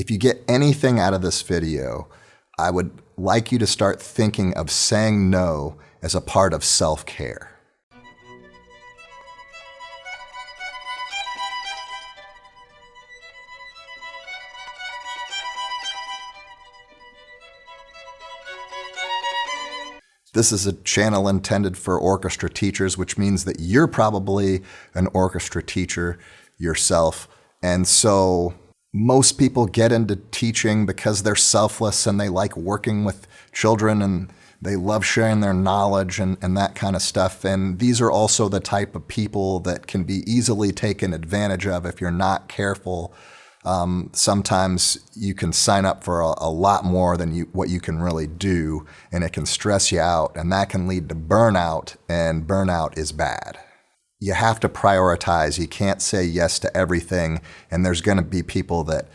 If you get anything out of this video, I would like you to start thinking of saying no as a part of self-care. This is a channel intended for orchestra teachers, which means that you're probably an orchestra teacher yourself. And so most people get into teaching because they're selfless and they like working with children and they love sharing their knowledge and that kind of stuff. And these are also the type of people that can be easily taken advantage of if you're not careful. Sometimes you can sign up for a lot more than what you can really do, and it can stress you out, and that can lead to burnout, and burnout is bad. You have to prioritize. You can't say yes to everything, and there's going to be people that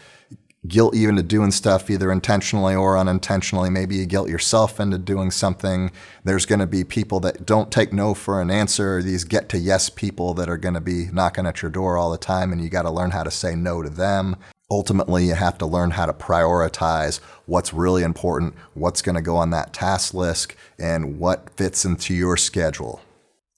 guilt you into doing stuff either intentionally or unintentionally. Maybe you guilt yourself into doing something. There's going to be people that don't take no for an answer. These get to yes people that are going to be knocking at your door all the time, and you got to learn how to say no to them. Ultimately, you have to learn how to prioritize what's really important, what's going to go on that task list, and what fits into your schedule.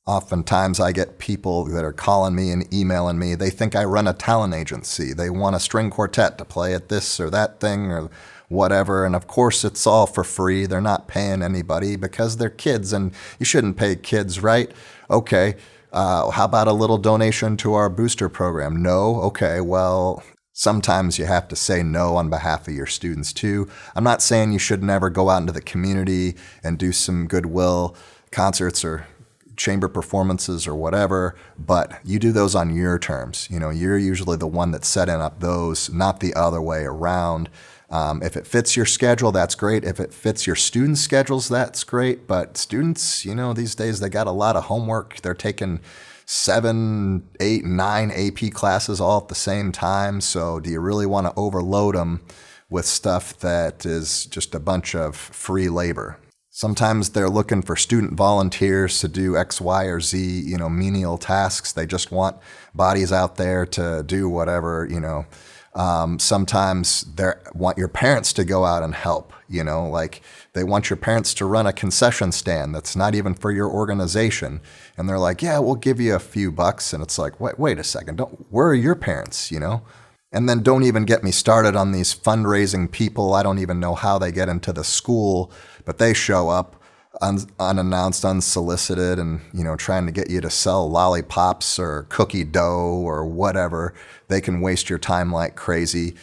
Oftentimes I get people that are calling me and emailing me. They think I run a talent agency. They want a string quartet to play at this or that thing or whatever. And of course, it's all for free. They're not paying anybody because they're kids, and you shouldn't pay kids, right? Okay, how about a little donation to our booster program? No? Okay, well, sometimes you have to say no on behalf of your students too. I'm not saying you should never go out into the community and do some goodwill concerts or chamber performances or whatever, but you do those on your terms. You know, you're usually the one that's setting up those, not the other way around. If it fits your schedule, that's great. If it fits your students' schedules, that's great. But students, you know, these days they got a lot of homework. They're taking 7, 8, 9 AP classes all at the same time. So do you really want to overload them with stuff that is just a bunch of free labor? Sometimes they're looking for student volunteers to do X, Y, or Z, you know, menial tasks. They just want bodies out there to do whatever, you know. Sometimes they want your parents to go out and help, you know, like they want your parents to run a concession stand that's not even for your organization. And they're like, yeah, we'll give you a few bucks. And it's like, wait a second, where are your parents, you know? And then don't even get me started on these fundraising people. I don't even know how they get into the school, but they show up unannounced, unsolicited, and, you know, trying to get you to sell lollipops or cookie dough or whatever. They can waste your time like crazy.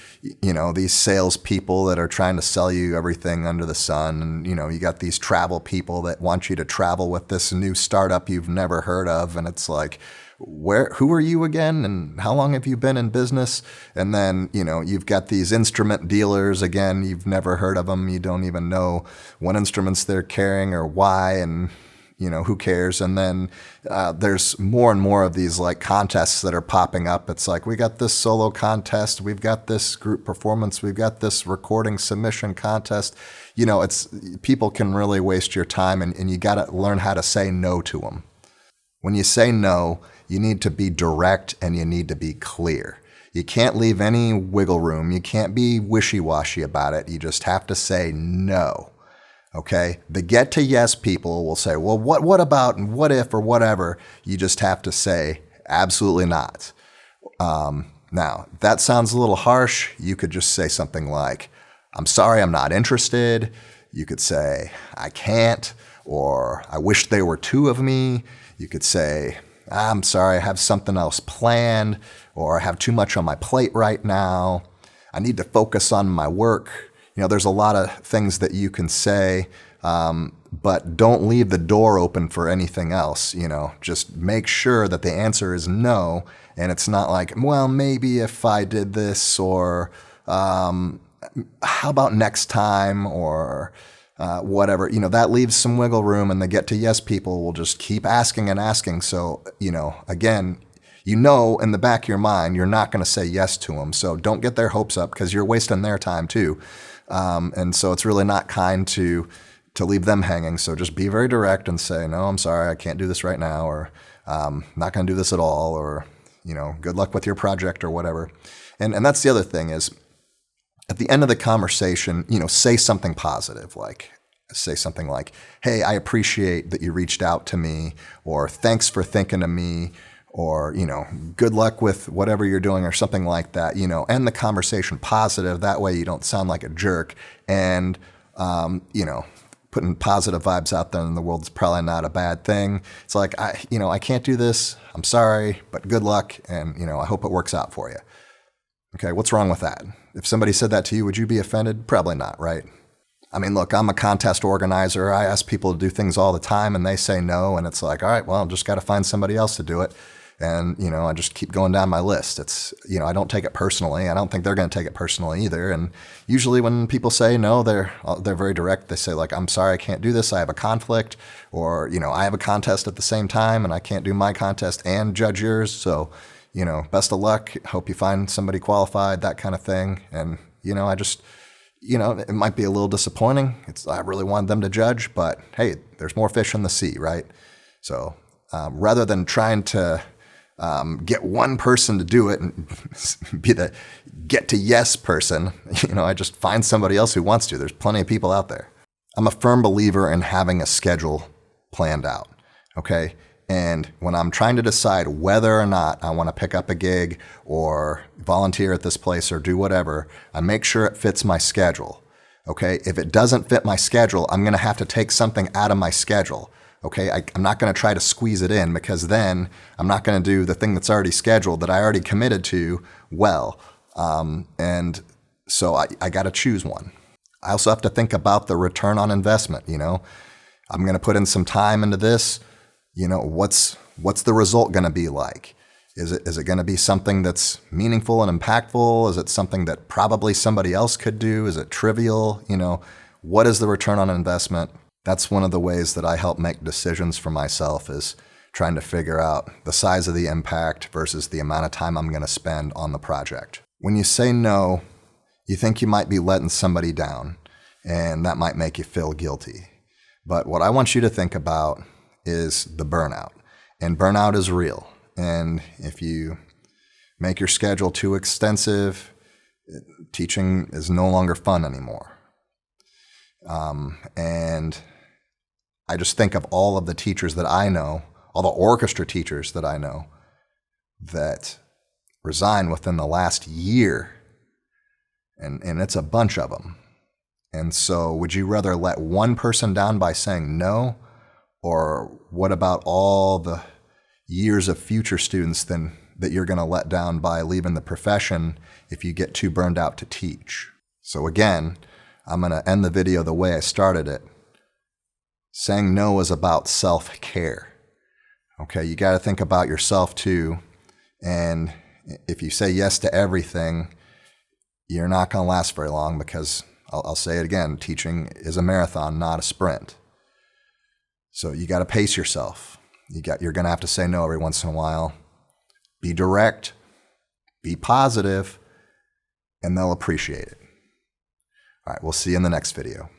You know, these salespeople that are trying to sell you everything under the sun. And, you know, you got these travel people that want you to travel with this new startup you've never heard of. And it's like, who are you again, and how long have you been in business? And then, you know, you've got these instrument dealers, again, you've never heard of them, you don't even know what instruments they're carrying or why, and, you know, who cares? And then there's more and more of these like contests that are popping up. It's like, we got this solo contest, we've got this group performance, we've got this recording submission contest. You know, people can really waste your time, and you got to learn how to say no to them. When you say no, you need to be direct and you need to be clear. You can't leave any wiggle room. You can't be wishy-washy about it. You just have to say no, okay? The get to yes people will say, well, what about and what if or whatever. You just have to say absolutely not. Now, that sounds a little harsh. You could just say something like, I'm sorry, I'm not interested. You could say, I can't, or I wish there were two of me. You could say, I'm sorry, I have something else planned, or I have too much on my plate right now. I need to focus on my work. You know, there's a lot of things that you can say, but don't leave the door open for anything else. You know, just make sure that the answer is no, and it's not like, well, maybe if I did this, or how about next time, or whatever. You know, that leaves some wiggle room, and the get to yes people will just keep asking and asking. So, you know, again, you know, in the back of your mind, you're not going to say yes to them. So don't get their hopes up, because you're wasting their time too. And so it's really not kind to leave them hanging. So just be very direct and say, no, I'm sorry, I can't do this right now, or not going to do this at all, or, you know, good luck with your project or whatever. And that's the other thing is, at the end of the conversation, say something positive, say something like, hey, I appreciate that you reached out to me, or thanks for thinking of me, or, good luck with whatever you're doing, or something like that, end the conversation positive. That way you don't sound like a jerk. And, putting positive vibes out there in the world is probably not a bad thing. It's like, I can't do this. I'm sorry, but good luck. And, I hope it works out for you. Okay, what's wrong with that? If somebody said that to you, would you be offended? Probably not, right? I mean, look, I'm a contest organizer. I ask people to do things all the time and they say no. And it's like, all right, well, I've just got to find somebody else to do it. And, I just keep going down my list. It's, I don't take it personally. I don't think they're going to take it personally either. And usually when people say no, they're very direct. They say like, I'm sorry, I can't do this. I have a conflict, or, I have a contest at the same time and I can't do my contest and judge yours. So, best of luck. Hope you find somebody qualified, that kind of thing. And, I just, it might be a little disappointing. I really wanted them to judge, but hey, there's more fish in the sea, right? So rather than trying to get one person to do it and be the get to yes person, I just find somebody else who wants to. There's plenty of people out there. I'm a firm believer in having a schedule planned out, okay? And when I'm trying to decide whether or not I want to pick up a gig or volunteer at this place or do whatever, I make sure it fits my schedule, okay? If it doesn't fit my schedule, I'm going to have to take something out of my schedule, okay? I'm not going to try to squeeze it in, because then I'm not going to do the thing that's already scheduled that I already committed to well. And so I got to choose one. I also have to think about the return on investment, I'm going to put in some time into this. What's the result going to be like? Is it going to be something that's meaningful and impactful? Is it something that probably somebody else could do? Is it trivial? What is the return on investment? That's one of the ways that I help make decisions for myself, is trying to figure out the size of the impact versus the amount of time I'm going to spend on the project. When you say no, you think you might be letting somebody down, and that might make you feel guilty. But what I want you to think about is the burnout. And burnout is real. And if you make your schedule too extensive, teaching is no longer fun anymore. And I just think of all of the teachers that I know, all the orchestra teachers that I know, that resign within the last year. And it's a bunch of them. And so would you rather let one person down by saying no? Or what about all the years of future students then that you're going to let down by leaving the profession if you get too burned out to teach? So again, I'm going to end the video the way I started it. Saying no is about self-care. Okay, you got to think about yourself too. And if you say yes to everything, you're not going to last very long, because I'll say it again, teaching is a marathon, not a sprint. So you got to pace yourself. You're going to have to say no every once in a while. Be direct, be positive, and they'll appreciate it. All right, we'll see you in the next video.